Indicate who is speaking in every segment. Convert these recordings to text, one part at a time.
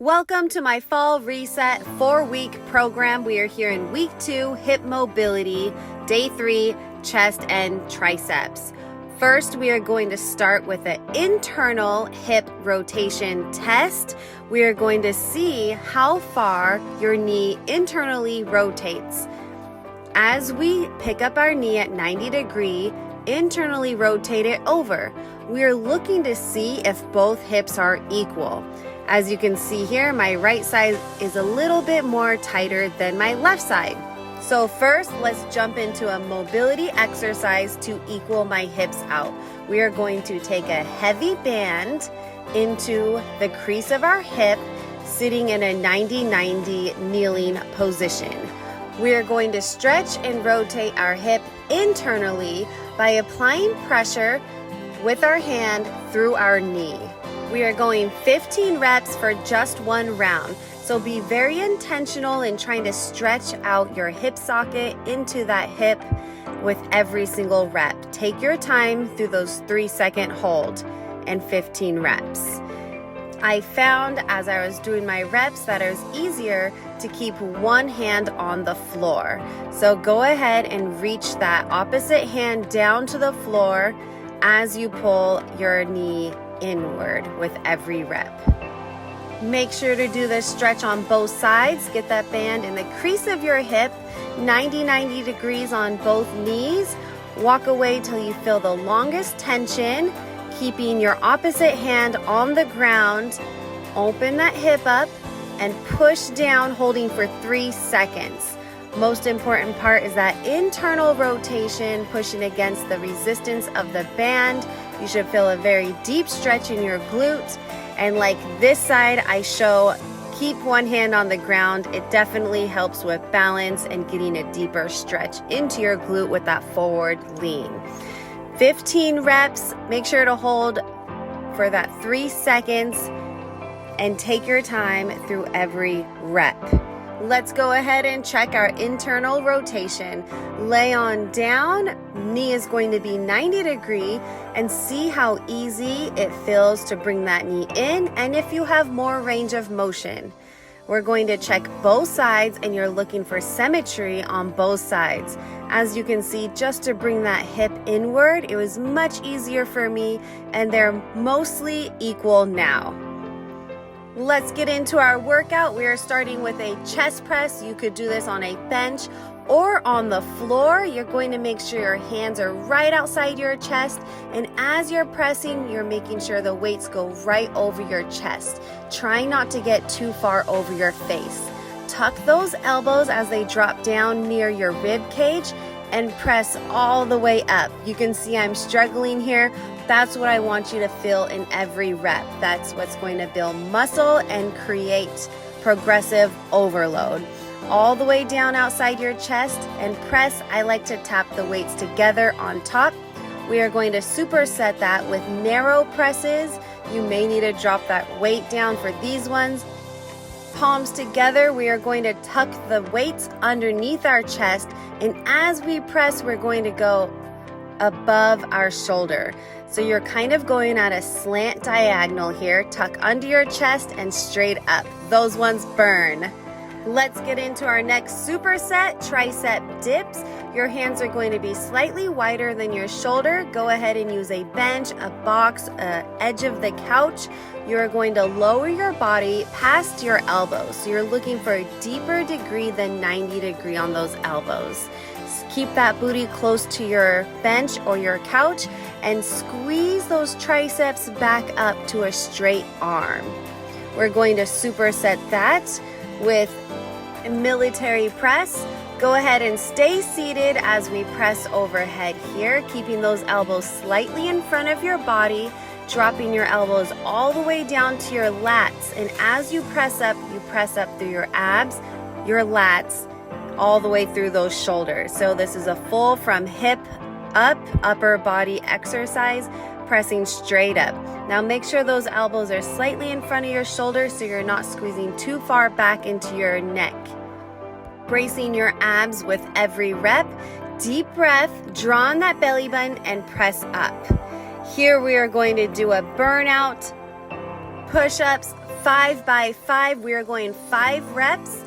Speaker 1: Welcome to my Fall Reset 4-week program. We are here in week 2, hip mobility, day 3, chest and triceps. First, we are going to start with an internal hip rotation test. We are going to see how far your knee internally rotates. As we pick up our knee at 90 degrees, internally rotate it over. We are looking to see if both hips are equal. As you can see here, my right side is a little bit more tighter than my left side. So first, let's jump into a mobility exercise to equal my hips out. We are going to take a heavy band into the crease of our hip, sitting in a 90-90 kneeling position. We are going to stretch and rotate our hip internally by applying pressure with our hand through our knee. We are going 15 reps for just one round. So be very intentional in trying to stretch out your hip socket into that hip with every single rep. Take your time through those 3-second hold and 15 reps. I found as I was doing my reps that it was easier to keep one hand on the floor. So go ahead and reach that opposite hand down to the floor as you pull your knee inward with every rep. Make sure to do this stretch on both sides. Get that band in the crease of your hip, 90 degrees on both knees. Walk away till you feel the longest tension, keeping your opposite hand on the ground. Open that hip up and push down, holding for 3 seconds. Most important part is that internal rotation, pushing against the resistance of the band. You should feel a very deep stretch in your glute. And like this side, I show, keep one hand on the ground. It definitely helps with balance and getting a deeper stretch into your glute with that forward lean. 15 reps, make sure to hold for that 3 seconds and take your time through every rep. Let's go ahead and check our internal rotation. Lay on down, knee is going to be 90 degrees, and see how easy it feels to bring that knee in, and if you have more range of motion. We're going to check both sides, and you're looking for symmetry on both sides. As you can see, just to bring that hip inward, it was much easier for me, and they're mostly equal now. Let's get into our workout. We are starting with a chest press. You could do this on a bench or on the floor. You're going to make sure your hands are right outside your chest. And as you're pressing, you're making sure the weights go right over your chest. Try not to get too far over your face. Tuck those elbows as they drop down near your rib cage and press all the way up. You can see I'm struggling here. That's what I want you to feel in every rep. That's what's going to build muscle and create progressive overload. All the way down outside your chest and press. I like to tap the weights together on top. We are going to superset that with narrow presses. You may need to drop that weight down for these ones. Palms together, we are going to tuck the weights underneath our chest, and as we press, we're going to go above our shoulder. So you're kind of going at a slant diagonal here. Tuck under your chest and straight up. Those ones burn. Let's get into our next superset, tricep dips. Your hands are going to be slightly wider than your shoulder. Go ahead and use a bench, a box, edge of the couch. You're going to lower your body past your elbows. So you're looking for a deeper degree than 90 degrees on those elbows. Keep that booty close to your bench or your couch and squeeze those triceps back up to a straight arm. We're going to superset that with a military press. Go ahead and stay seated as we press overhead here, keeping those elbows slightly in front of your body, dropping your elbows all the way down to your lats. And as you press up through your abs, your lats, all the way through those shoulders. So this is a full from hip up, upper body exercise, pressing straight up. Now make sure those elbows are slightly in front of your shoulders so you're not squeezing too far back into your neck. Bracing your abs with every rep. Deep breath, draw on that belly button and press up. Here we are going to do a burnout push-ups 5 by 5. We are going 5 reps,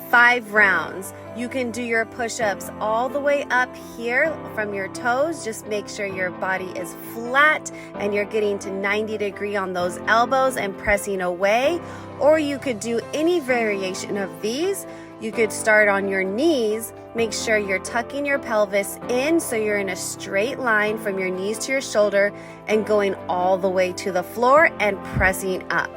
Speaker 1: 5 rounds. You can do your push-ups all the way up here from your toes. Just make sure your body is flat and you're getting to 90-degree on those elbows and pressing away. Or you could do any variation of these. You could start on your knees. Make sure you're tucking your pelvis in so you're in a straight line from your knees to your shoulder and going all the way to the floor and pressing up.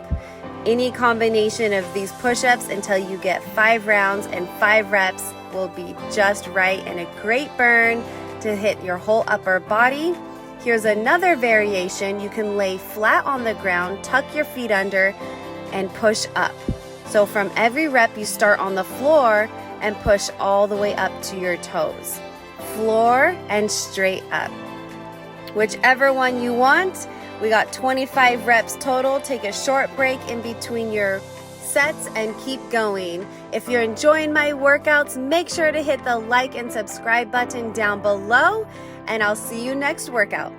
Speaker 1: Any combination of these push-ups until you get 5 rounds and 5 reps will be just right and a great burn to hit your whole upper body. Here's another variation. You can lay flat on the ground, tuck your feet under, and push up. So from every rep, you start on the floor and push all the way up to your toes. Floor and straight up. Whichever one you want. We got 25 reps total. Take a short break in between your sets and keep going. If you're enjoying my workouts, make sure to hit the like and subscribe button down below, and I'll see you next workout.